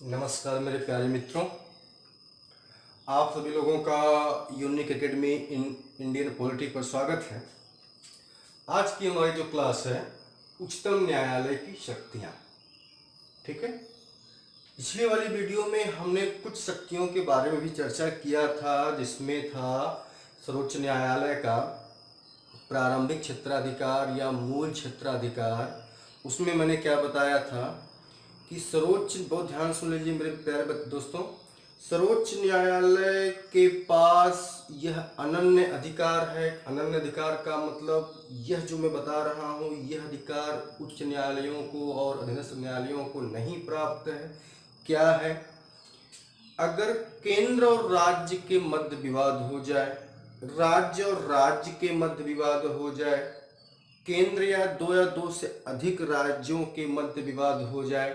नमस्कार मेरे प्यारे मित्रों, आप सभी लोगों का unique academy in Indian polity पर स्वागत है। आज की हमारी जो क्लास है उच्चतम न्यायालय की शक्तियाँ, ठीक है। पिछली वाली वीडियो में हमने कुछ शक्तियों के बारे में भी चर्चा किया था, जिसमें था सर्वोच्च न्यायालय का प्रारंभिक क्षेत्राधिकार या मूल क्षेत्राधिकार। उसमें मैंने क्या बताया था कि सर्वोच्च, बहुत ध्यान सुन लीजिए मेरे प्यारे दोस्तों, सर्वोच्च न्यायालय के पास यह अनन्य अधिकार है। अनन्य अधिकार का मतलब यह जो मैं बता रहा हूँ, यह अधिकार उच्च न्यायालयों को और अधीनस्थ न्यायालयों को नहीं प्राप्त है। क्या है? अगर केंद्र और राज्य के मध्य विवाद हो जाए, राज्य और राज्य के मध्य विवाद हो जाए, केंद्र या दो से अधिक राज्यों के मध्य विवाद हो जाए,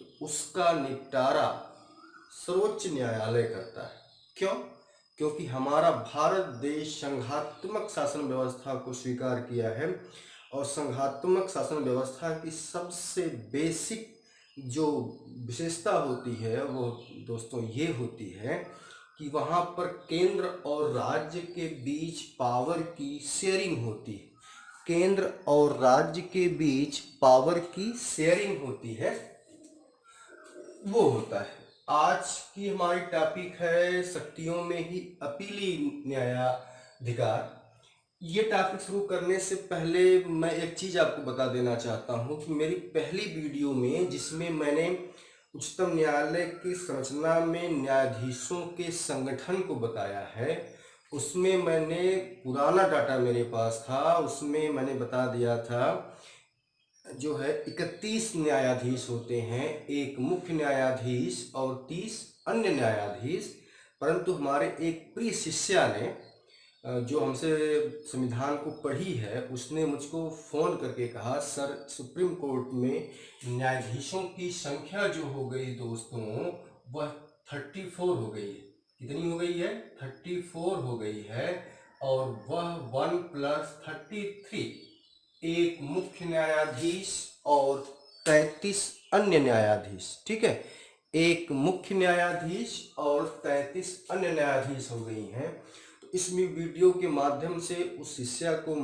तो उसका निपटारा सर्वोच्च न्यायालय करता है। क्यों? क्योंकि हमारा भारत देश संघात्मक शासन व्यवस्था को स्वीकार किया है, और संघात्मक शासन व्यवस्था की सबसे बेसिक जो विशेषता होती है वो दोस्तों ये होती है कि वहाँ पर केंद्र और राज्य के बीच पावर की शेयरिंग होती है। केंद्र और राज्य के बीच पावर की शेयरिंग होती है, वो होता है। आज की हमारी टॉपिक है शक्तियों में ही अपीली न्यायाधिकार। ये टॉपिक शुरू करने से पहले मैं एक चीज आपको बता देना चाहता हूँ कि मेरी पहली वीडियो में, जिसमें मैंने उच्चतम न्यायालय की संरचना में न्यायाधीशों के संगठन को बताया है, उसमें मैंने पुराना डाटा मेरे पास था, उसमें मैंने बता दिया था जो है 31 न्यायाधीश होते हैं, एक मुख्य न्यायाधीश और 30 अन्य न्यायाधीश। परंतु हमारे एक प्रिय शिष्या ने जो हमसे संविधान को पढ़ी है, उसने मुझको फ़ोन करके कहा, सर सुप्रीम कोर्ट में न्यायाधीशों की संख्या जो हो गई दोस्तों, वह 34 हो गई है। कितनी हो गई है? 34 हो गई है, और वह 1 + 33, एक मुख्य न्यायाधीश और 33 अन्य न्यायाधीश, ठीक है। एक मुख्य न्यायाधीश और 33 अन्य न्यायाधीश हो गई हैं। तो इस वीडियो के माध्यम से उस शिष्या को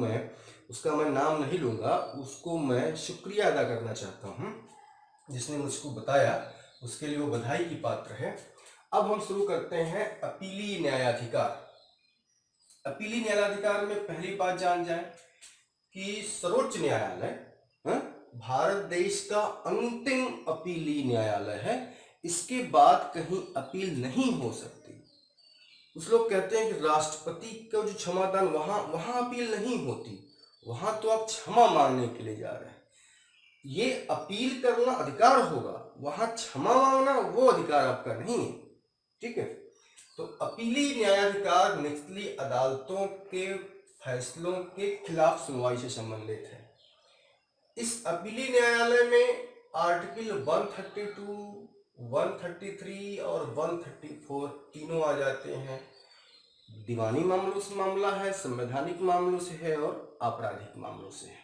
उसका मैं नाम नहीं लूँगा, उसको मैं शुक्रिया अदा करना चाहता हूँ जिसने मुझको बताया, उसके लिए वो बधाई की पात्र है। अब हम शुरू करते हैं अपीली न्यायाधिकार। अपीली न्यायाधिकार में पहली बात जान जाए कि सर्वोच्च न्यायालय भारत देश का अंतिम अपीली न्यायालय है। इसके बाद कहीं अपील नहीं हो सकती। कुछ लोग कहते हैं कि राष्ट्रपति का जो क्षमादान, वहां अपील नहीं होती, वहां तो आप क्षमा मांगने के लिए जा रहे हैं। ये अपील करना अधिकार होगा, वहां क्षमा मांगना वो अधिकार आपका नहीं है, ठीक है। तो अपीली न्यायाधिकार निचली अदालतों के फैसलों के खिलाफ सुनवाई से संबंधित है। इस अपीली न्यायालय में आर्टिकल 132, 133 और 134 तीनों आ जाते हैं। दीवानी मामलों से मामला है, संवैधानिक मामलों से है और आपराधिक मामलों से है।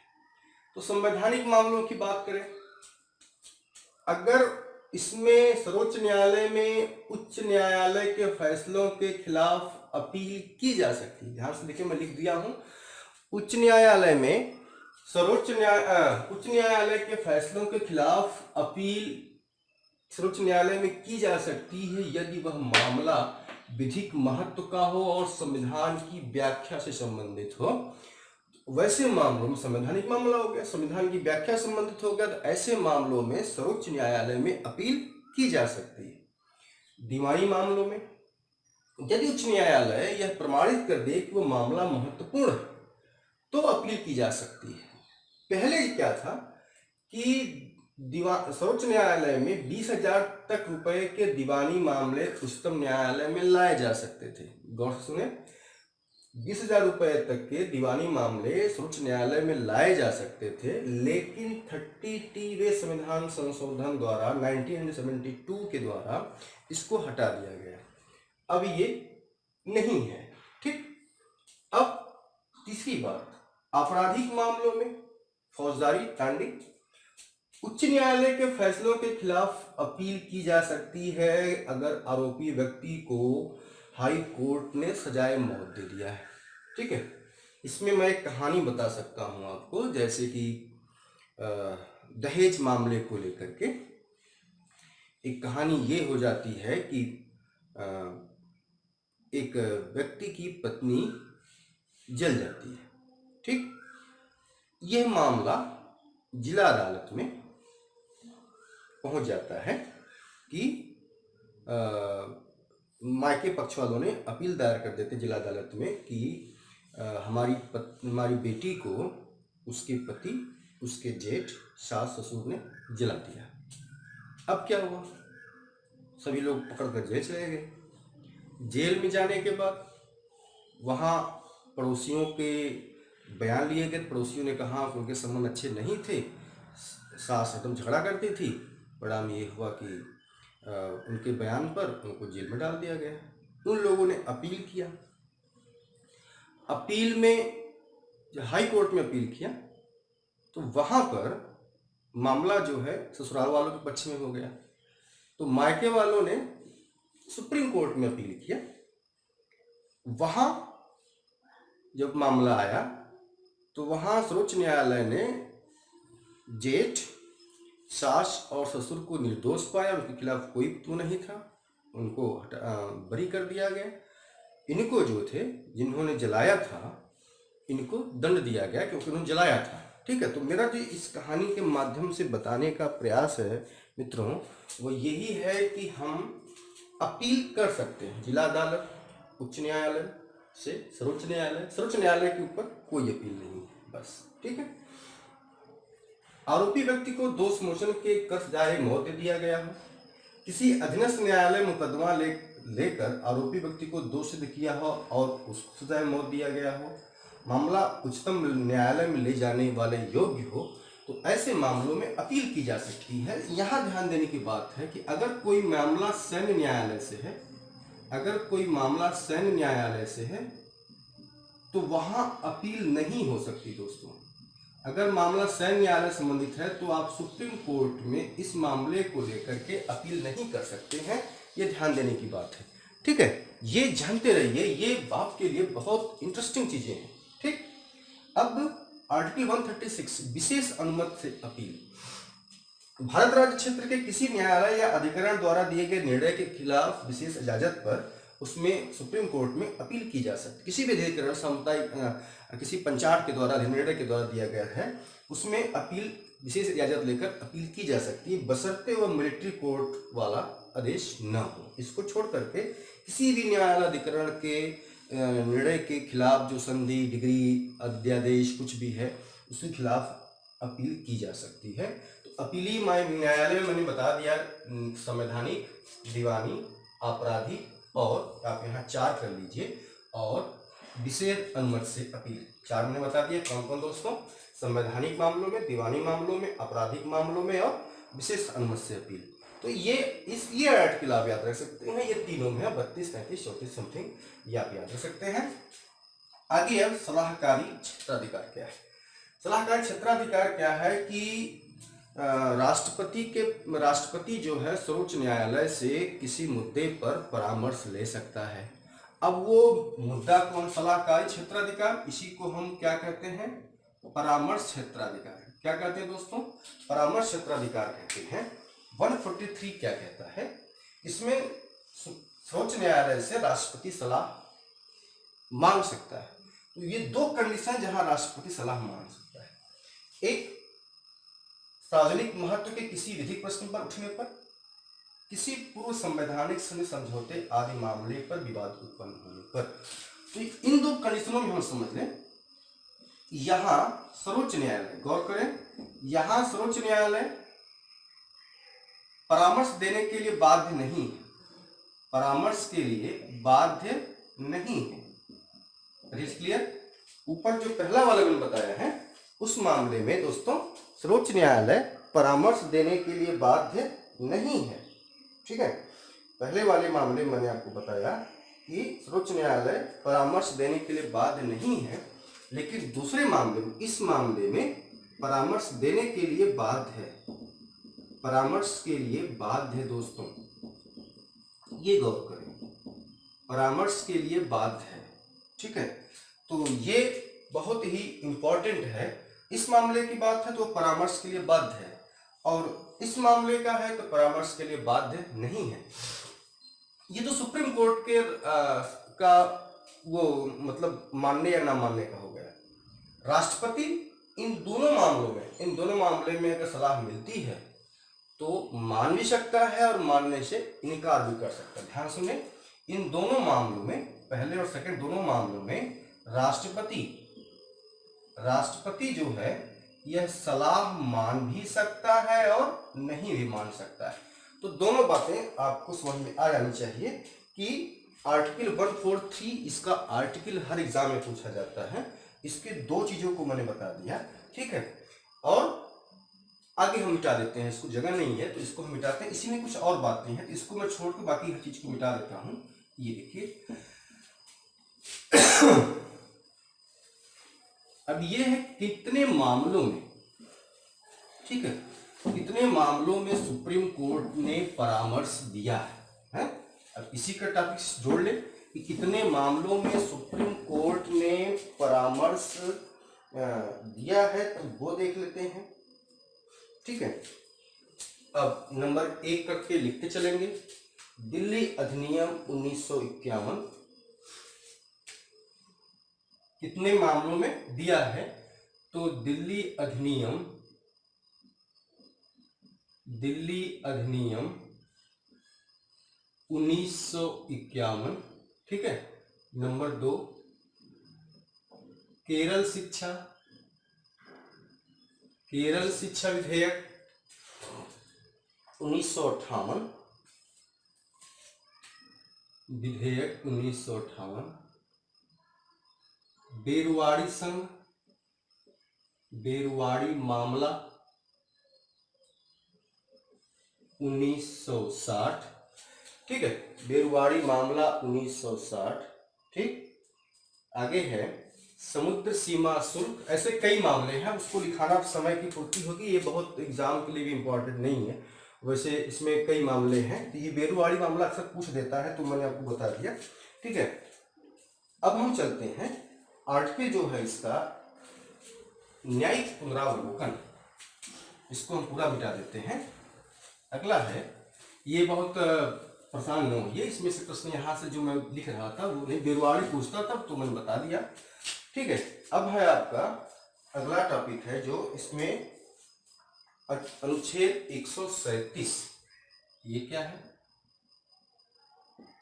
तो संवैधानिक मामलों की बात करें, अगर इसमें सर्वोच्च न्यायालय में उच्च न्यायालय के फैसलों के खिलाफ अपील की जा सकती है। ध्यान से देखिए, मैं लिख दिया हूं, उच्च न्यायालय में उच्च न्यायालय के फैसलों के खिलाफ अपील सर्वोच्च न्यायालय में की जा सकती है यदि वह मामला विधिक महत्व का हो और संविधान की व्याख्या से संबंधित हो। वैसे मामलों में, संवैधानिक मामला हो गया, संविधान की व्याख्या संबंधित हो गया, तो ऐसे मामलों में सर्वोच्च न्यायालय में अपील की जा सकती है। दीवानी मामलों में यदि उच्च न्यायालय यह प्रमाणित कर दे कि वो मामला महत्वपूर्ण है तो अपील की जा सकती है। पहले क्या था कि सर्वोच्च न्यायालय में 20,000 तक रुपए के दीवानी मामले उच्चतम न्यायालय में लाए जा सकते थे। गौर से सुने, 20,000 रुपए तक के दीवानी मामले सर्वोच्च न्यायालय में लाए जा सकते थे, लेकिन 30वीं संविधान संशोधन द्वारा 1972 के द्वारा इसको हटा दिया गया। अब ये नहीं है, ठीक। अब तीसरी बात, आपराधिक मामलों में फौजदारी तांडिक, उच्च न्यायालय के फैसलों के खिलाफ अपील की जा सकती है अगर आरोपी व्यक्ति को हाई कोर्ट ने सजाए मौत दे दिया है। ठीक है, इसमें मैं एक कहानी बता सकता हूं आपको, जैसे कि दहेज मामले को लेकर के एक कहानी ये हो जाती है कि एक व्यक्ति की पत्नी जल जाती है। ठीक, यह मामला जिला अदालत में पहुंच जाता है कि मायके पक्ष वालों ने अपील दायर कर देते जिला अदालत में कि हमारी बेटी को उसके पति, उसके जेठ, सास ससुर ने जला दिया। अब क्या हुआ, सभी लोग पकड़ कर जेल चले गए। जेल में जाने के बाद वहाँ पड़ोसियों के बयान लिए गए। पड़ोसियों ने कहा कि उनके संबंध अच्छे नहीं थे, सास एकदम झगड़ा करती थी। परिणाम ये हुआ कि उनके बयान पर उनको जेल में डाल दिया गया। उन लोगों ने अपील किया। अपील में हाई कोर्ट में अपील किया तो वहाँ पर मामला जो है ससुराल वालों के पक्ष में हो गया। तो मायके वालों ने सुप्रीम कोर्ट में अपील किया। वहाँ जब मामला आया तो वहाँ सर्वोच्च न्यायालय ने जेठ, सास और ससुर को निर्दोष पाया। उनके खिलाफ कोई तो नहीं था, उनको बरी कर दिया गया। इनको जो थे, जिन्होंने जलाया था, इनको दंड दिया गया क्योंकि उन्होंने जलाया था। ठीक है, तो मेरा जो इस कहानी के माध्यम से बताने का प्रयास है मित्रों, वो यही है कि हम अपील कर सकते हैं जिला अदालत, उच्च न्यायालय से सर्वोच्च न्यायालय। सर्वोच्च न्यायालय के ऊपर कोई अपील नहीं है, बस। ठीक है, आरोपी व्यक्ति को दोष मोचन के कर सजाए मौत दे दिया गया हो, किसी अधीनस्थ न्यायालय मुकदमा लेकर आरोपी व्यक्ति को दोष सिद्ध किया हो और उसको सजाए मौत दिया गया हो, मामला उच्चतम न्यायालय में ले जाने वाले योग्य हो, तो ऐसे मामलों में अपील की जा सकती है। यहाँ ध्यान देने की बात है कि अगर कोई मामला सैन्य न्यायालय से है, अगर कोई मामला सैन्य न्यायालय से है तो वहाँ अपील नहीं हो सकती दोस्तों। अगर मामला सैन्य न्यायालय संबंधित है तो आप सुप्रीम कोर्ट में इस मामले को लेकर के अपील नहीं कर सकते हैं। ये ध्यान देने की बात है। ठीक है, ये जानते रहिए, ये आपके लिए बहुत इंटरेस्टिंग चीजें हैं। ठीक, अब आर्टिकल 136 विशेष अनुमति से अपील। भारत राज्य क्षेत्र के किसी न्यायालय या अधिकरण द्वारा दिए गए निर्णय के खिलाफ विशेष इजाजत पर उसमें सुप्रीम कोर्ट में अपील की जा सकती। किसी भी अधिकरण समुदाय किसी पंचायत के द्वारा निर्णय के द्वारा दिया गया है, उसमें अपील विशेष इजाजत लेकर अपील की जा सकती है, बशर्ते वह मिलिट्री कोर्ट वाला आदेश न हो। इसको छोड़ करके किसी भी न्यायालय अधिकरण के निर्णय के खिलाफ जो संधि, डिग्री, अध्यादेश कुछ भी है, उसके खिलाफ अपील की जा सकती है। तो अपीली न्यायालय में मैंने बता दिया, संवैधानिक, दीवानी, आपराधिक, और आप यहाँ 4 कर लीजिए, और विशेष अनुमति से अपील 4 मैंने बता दिया। कौन कौन दोस्तों? संवैधानिक मामलों में, दीवानी मामलों में, आपराधिक मामलों में और विशेष अनुमति से अपील। तो ये आर्टिकल आप याद रख सकते हैं। ये तीनों में है, 32, 33, 34 समथिंग, ये आप याद रख सकते हैं। आगे अब सलाहकारी क्षेत्राधिकार क्या है? सलाहकारी क्षेत्राधिकार क्या है कि राष्ट्रपति जो है सर्वोच्च न्यायालय से किसी मुद्दे पर परामर्श ले सकता है। अब वो मुद्दा कौन? सलाहकारी क्षेत्राधिकार। इसी को हम क्या कहते हैं? परामर्श क्षेत्राधिकार। क्या कहते हैं दोस्तों? परामर्श क्षेत्राधिकार कहते हैं। 143 क्या कहता है? इसमें सर्वोच्च न्यायालय से राष्ट्रपति सलाह मांग सकता है। तो ये 2 कंडीशन जहां राष्ट्रपति सलाह मांग सकता है। एक, सार्वजनिक महत्व के किसी विधिक प्रश्न पर उठने पर, किसी पूर्व संवैधानिक समझौते आदि मामले पर विवाद उत्पन्न होने पर। तो इन 2 कंडीशनों में हम समझ लें, यहां सर्वोच्च न्यायालय, गौर करें, यहां सर्वोच्च न्यायालय परामर्श देने के लिए बाध्य नहीं है, परामर्श के लिए बाध्य नहीं है। क्लियर? ऊपर जो पहला वाला मैंने बताया है, उस मामले में दोस्तों सर्वोच्च न्यायालय परामर्श देने के लिए बाध्य नहीं है। ठीक है, पहले वाले मामले में मैंने आपको बताया कि सर्वोच्च न्यायालय परामर्श देने के लिए बाध्य नहीं है, लेकिन दूसरे मामले में, इस मामले में परामर्श देने के लिए बाध्य है। परामर्श के लिए बाध्य है दोस्तों, ये गौर करें, परामर्श के लिए बाध्य है। ठीक है, तो ये बहुत ही इंपॉर्टेंट है। इस मामले की बात है तो परामर्श के लिए बाध्य है, और इस मामले का है तो परामर्श के लिए बाध्य नहीं है। ये तो सुप्रीम कोर्ट के का वो मतलब मानने या ना मानने का हो गया। राष्ट्रपति इन दोनों मामले में अगर सलाह मिलती है तो मान भी सकता है और मानने से इनकार भी कर सकता है। ध्यान सुने, इन दोनों मामलों में, पहले और सेकंड दोनों मामलों में राष्ट्रपति जो है यह सलाह मान भी सकता है और नहीं भी मान सकता है। तो दोनों बातें आपको समझ में आ जानी चाहिए कि आर्टिकल 143 इसका आर्टिकल हर एग्जाम में पूछा जाता है। इसके दो चीजों को मैंने बता दिया। ठीक है, और आगे हम मिटा देते हैं, इसको जगह नहीं है तो इसको हम मिटाते हैं। इसी में कुछ और बातें हैं तो इसको मैं छोड़ के बाकी हर चीज को मिटा देता हूं। ये देखिए अब ये है कितने मामलों में, ठीक है, कितने मामलों में सुप्रीम कोर्ट ने परामर्श दिया है? अब इसी का टॉपिक जोड़ ले कि कितने मामलों में सुप्रीम कोर्ट ने परामर्श दिया है, तो वो देख लेते हैं। ठीक है, अब नंबर 1 करके लिखते चलेंगे। दिल्ली अधिनियम 1951 कितने मामलों में दिया है? तो दिल्ली अधिनियम 1951। ठीक है, नंबर 2 केरल शिक्षा विधेयक 1958, विधेयक 1958। बेरुवाड़ी संघ, बेरुवाड़ी मामला 1960। ठीक है, बेरुवाड़ी मामला 1960। ठीक, आगे है समुद्र सीमा शुल्क। ऐसे कई मामले हैं, उसको लिखाना समय की पूर्ति होगी, ये बहुत एग्जाम के लिए भी इम्पोर्टेंट नहीं है। वैसे इसमें कई मामले हैं, तो ये बेरुवाड़ी मामला अक्सर पूछ देता है, तो मैंने आपको बता दिया। ठीक है, अब हम चलते हैं आर्टिकल जो है इसका न्यायिक पुनरावलोकन, इसको हम पूरा मिटा देते हैं। अगला है, ये बहुत परेशान न होइए, इसमें से प्रश्न यहाँ से जो मैं लिख रहा था वो नहीं, बेरुवाड़ी पूछता था तो मैंने बता दिया। ठीक है, अब है आपका अगला टॉपिक है जो इसमें अनुच्छेद 137। ये क्या है,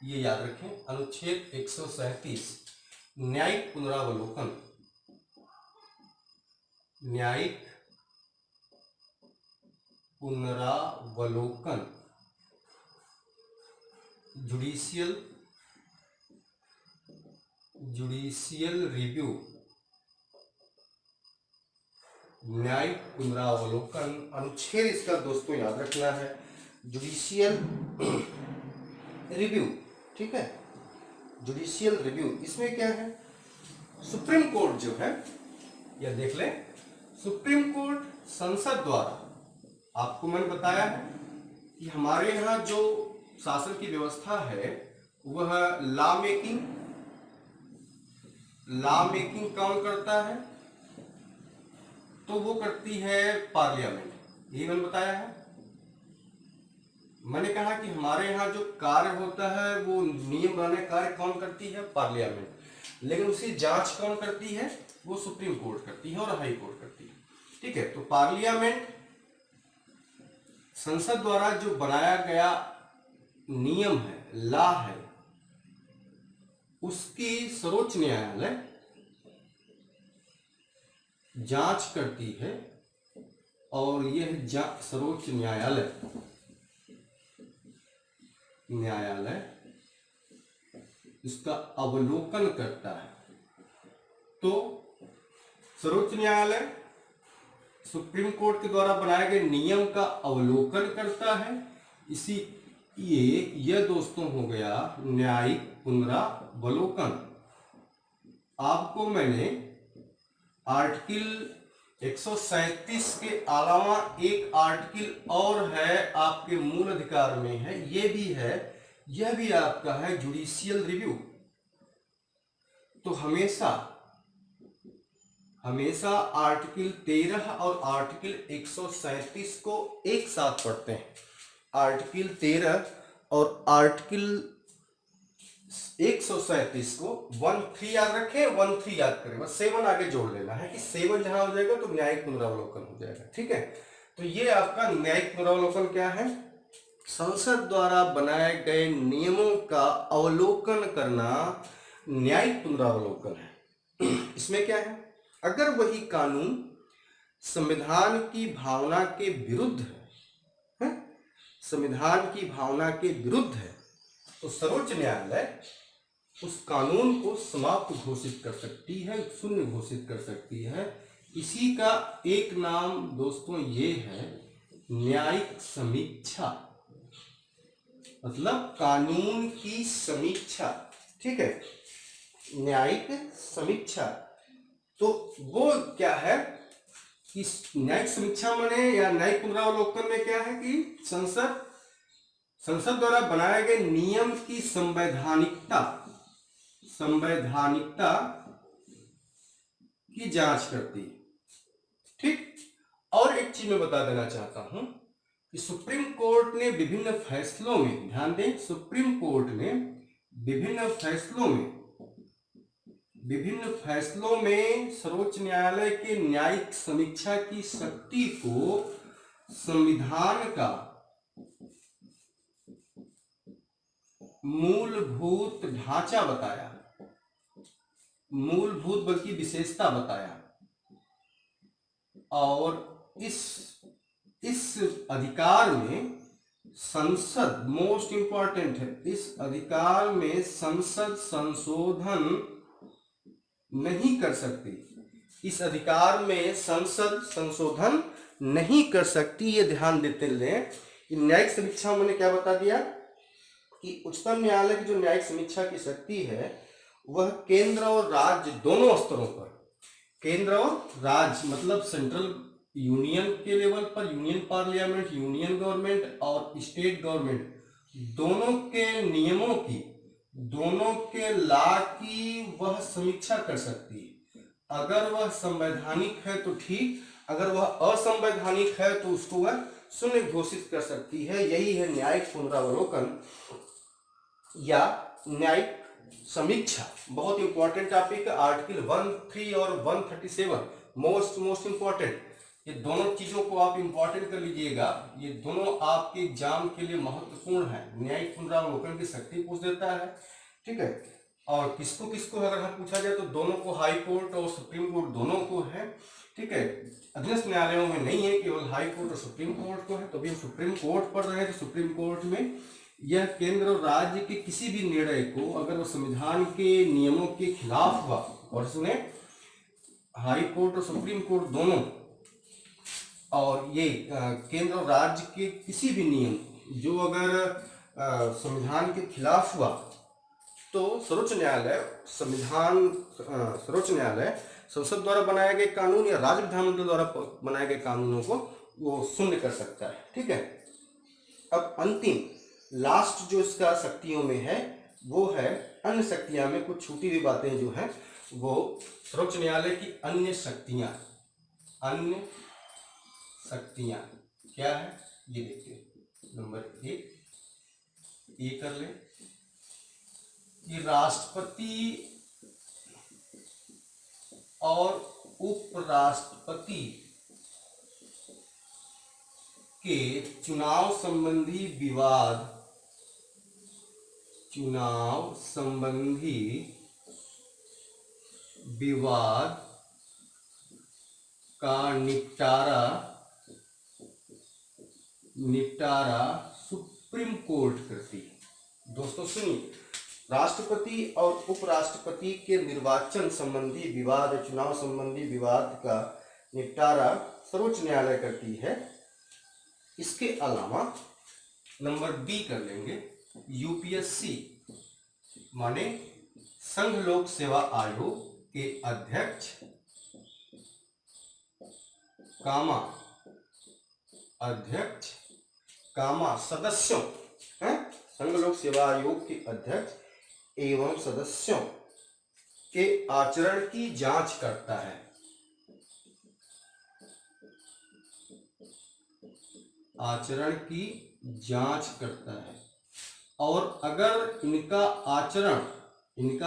ये याद रखें, अनुच्छेद 137 न्यायिक पुनरावलोकन। न्यायिक पुनरावलोकन, जुडिशियल रिव्यू, न्यायिक पुनरावलोकन। अनुच्छेद इसका दोस्तों याद रखना है, जुडिशियल रिव्यू। ठीक है, जुडिशियल रिव्यू, इसमें क्या है, सुप्रीम कोर्ट जो है, यह देख लें, सुप्रीम कोर्ट संसद द्वारा, आपको मैंने बताया है कि हमारे यहाँ जो शासन की व्यवस्था है वह लॉ मेकिंग कौन करता है? तो वो करती है पार्लियामेंट। ये मैंने बताया है। मैंने कहा कि हमारे यहाँ जो कार्य होता है वो नियम बनाने कार्य कौन करती है? पार्लियामेंट। लेकिन उसकी जांच कौन करती है? वो सुप्रीम कोर्ट करती है और हाई कोर्ट करती है। ठीक है, तो पार्लियामेंट संसद द्वारा जो बनाया गया नियम है, लॉ है, उसकी सर्वोच्च न्यायालय जांच करती है और यह सर्वोच्च न्यायालय इसका अवलोकन करता है। तो सर्वोच्च न्यायालय सुप्रीम कोर्ट के द्वारा बनाए गए नियम का अवलोकन करता है। इसी यह दोस्तों हो गया न्यायिक पुनरावलोकन। आपको मैंने आर्टिकल 137 के अलावा एक आर्टिकल और है आपके मूल अधिकार में है, ये भी है, यह भी आपका है जुडिशियल रिव्यू। तो हमेशा हमेशा आर्टिकल 13 और आर्टिकल 137 को एक साथ पढ़ते हैं। आर्टिकल 13 और आर्टिकल 137 को 1-3 याद रखें, 1-3 याद करें, बस 7 आगे जोड़ लेना है कि 7 जहां हो जाएगा तो न्यायिक पुनरावलोकन हो जाएगा। ठीक है, तो ये आपका न्यायिक पुनरावलोकन क्या है? संसद द्वारा बनाए गए नियमों का अवलोकन करना न्यायिक पुनरावलोकन है। इसमें क्या है? अगर वही कानून संविधान की भावना के विरुद्ध है, संविधान की भावना के विरुद्ध है, तो सर्वोच्च न्यायालय उस कानून को समाप्त घोषित कर सकती है, शून्य घोषित कर सकती है। इसी का एक नाम दोस्तों ये है न्यायिक समीक्षा, मतलब कानून की समीक्षा। ठीक है, न्यायिक समीक्षा। तो वो क्या है कि न्यायिक समीक्षा माने या न्यायिक पुनरावलोकन में क्या है कि संसद द्वारा बनाए गए नियम की संवैधानिकता की जांच करती है। ठीक, और एक चीज मैं बता देना चाहता हूं कि सुप्रीम कोर्ट ने विभिन्न फैसलों में, ध्यान दें, सुप्रीम कोर्ट ने विभिन्न फैसलों में सर्वोच्च न्यायालय के न्यायिक समीक्षा की शक्ति को संविधान का मूलभूत ढांचा बताया, मूलभूत बल्कि विशेषता बताया। और इस अधिकार में संसद मोस्ट इंपॉर्टेंट है, इस अधिकार में संसद संशोधन नहीं कर सकती, इस अधिकार में संसद संशोधन नहीं कर सकती। ये ध्यान देते लें। न्यायिक समीक्षा मैंने क्या बता दिया कि उच्चतम न्यायालय की जो न्यायिक समीक्षा की शक्ति है वह केंद्र और राज्य दोनों स्तरों पर, केंद्र और राज्य मतलब सेंट्रल यूनियन के लेवल पर, यूनियन पार्लियामेंट, यूनियन गवर्नमेंट और स्टेट गवर्नमेंट, दोनों के नियमों की, दोनों के लॉ की वह समीक्षा कर सकती है। अगर वह संवैधानिक है तो ठीक, अगर वह असंवैधानिक है तो उसको वह शून्य घोषित कर सकती है। यही है न्यायिक पुनरावलोकन या न्यायिक समीक्षा। बहुत इंपॉर्टेंट टॉपिक है। आर्टिकल 1-3 और 137 मोस्ट इंपॉर्टेंट। ये दोनों चीजों को आप इंपॉर्टेंट कर लीजिएगा, ये दोनों आपके एग्जाम के लिए महत्वपूर्ण है। न्यायिक पुनरावलोकन की शक्ति पूछ देता है, ठीक है, और किसको किसको अगर हम पूछा जाए तो दोनों को, हाई कोर्ट और सुप्रीम कोर्ट दोनों को है। ठीक है, अधीनस्थ न्यायालयों में नहीं है, केवल हाई कोर्ट और सुप्रीम कोर्ट को है। तो अभी हम सुप्रीम कोर्ट पढ़ रहे हैं, तो सुप्रीम कोर्ट में यह केंद्र और राज्य के किसी भी निर्णय को अगर वो संविधान के नियमों के खिलाफ हुआ, और सुने, हाई कोर्ट और सुप्रीम कोर्ट दोनों, और ये केंद्र और राज्य के किसी भी नियम जो अगर संविधान के खिलाफ हुआ तो सर्वोच्च न्यायालय संसद द्वारा बनाए गए कानून या राज्य विधानमंडल द्वारा बनाए गए कानूनों को वो शून्य कर सकता है। ठीक है, अब अंतिम लास्ट जो इसका शक्तियों में है वो है अन्य शक्तियां में कुछ छूटी हुई बातें जो हैं वो सर्वोच्च न्यायालय की अन्य शक्तियां क्या है ये देखिए। नंबर 1 ये कर ले कि राष्ट्रपति और उपराष्ट्रपति के चुनाव संबंधी विवाद का निपटारा सुप्रीम कोर्ट करती है। दोस्तों सुनिए, राष्ट्रपति और उपराष्ट्रपति के निर्वाचन संबंधी विवाद, चुनाव संबंधी विवाद का निपटारा सर्वोच्च न्यायालय करती है। इसके अलावा नंबर बी कर लेंगे, यूपीएससी माने संघ लोक सेवा आयोग के अध्यक्ष कामा अध्यक्ष, कामा सदस्यों हैं, संघ लोक सेवा आयोग के अध्यक्ष एवं सदस्यों के आचरण की जांच करता है। आचरण की जांच करता है। और अगर इनका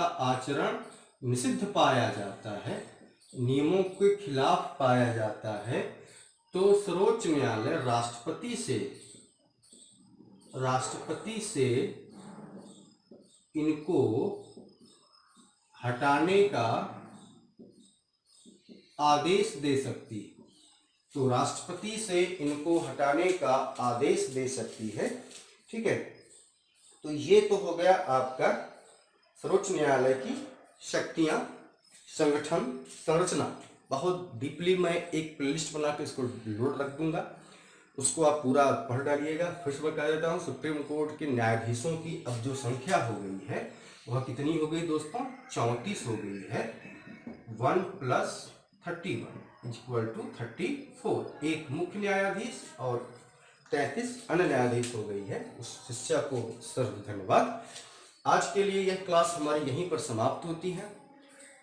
आचरण निषिद्ध पाया जाता है, नियमों के खिलाफ पाया जाता है, तो सर्वोच्च न्यायालय राष्ट्रपति से इनको हटाने का आदेश दे सकती है। तो राष्ट्रपति से इनको हटाने का आदेश दे सकती है। ठीक है, तो ये तो हो गया आपका सर्वोच्च न्यायालय की शक्तियां, संगठन, संरचना। बहुत डीपली मैं एक प्लेलिस्ट बना के इसको लोड रख दूंगा, उसको आप पूरा पढ़ डालिएगा। फिर से बता देता हूँ, सुप्रीम कोर्ट के न्यायाधीशों की अब जो संख्या हो गई है वह कितनी हो गई दोस्तों? 34 हो गई है। 1 + 31 = 34। एक मुख्य न्यायाधीश और 33 अन्य न्यायाधीश हो गई है। उस शिष्या को सर्व धन्यवाद। आज के लिए यह क्लास हमारी यहीं पर समाप्त होती है।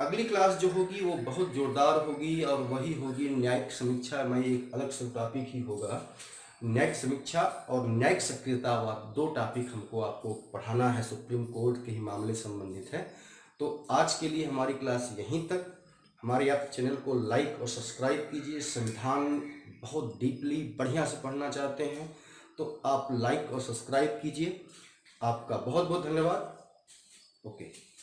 अगली क्लास जो होगी वो बहुत जोरदार होगी और वही होगी न्यायिक समीक्षा। मैं एक अलग से टॉपिक ही होगा, न्यायिक समीक्षा और न्यायिक सक्रियता। दो टॉपिक हमको आपको पढ़ाना है, सुप्रीम कोर्ट के ही मामले संबंधित है। तो आज के लिए हमारी क्लास यहीं तक। हमारे आप चैनल को लाइक और सब्सक्राइब कीजिए। संविधान बहुत डीपली बढ़िया से पढ़ना चाहते हैं तो आप लाइक और सब्सक्राइब कीजिए। आपका बहुत बहुत धन्यवाद। ओके।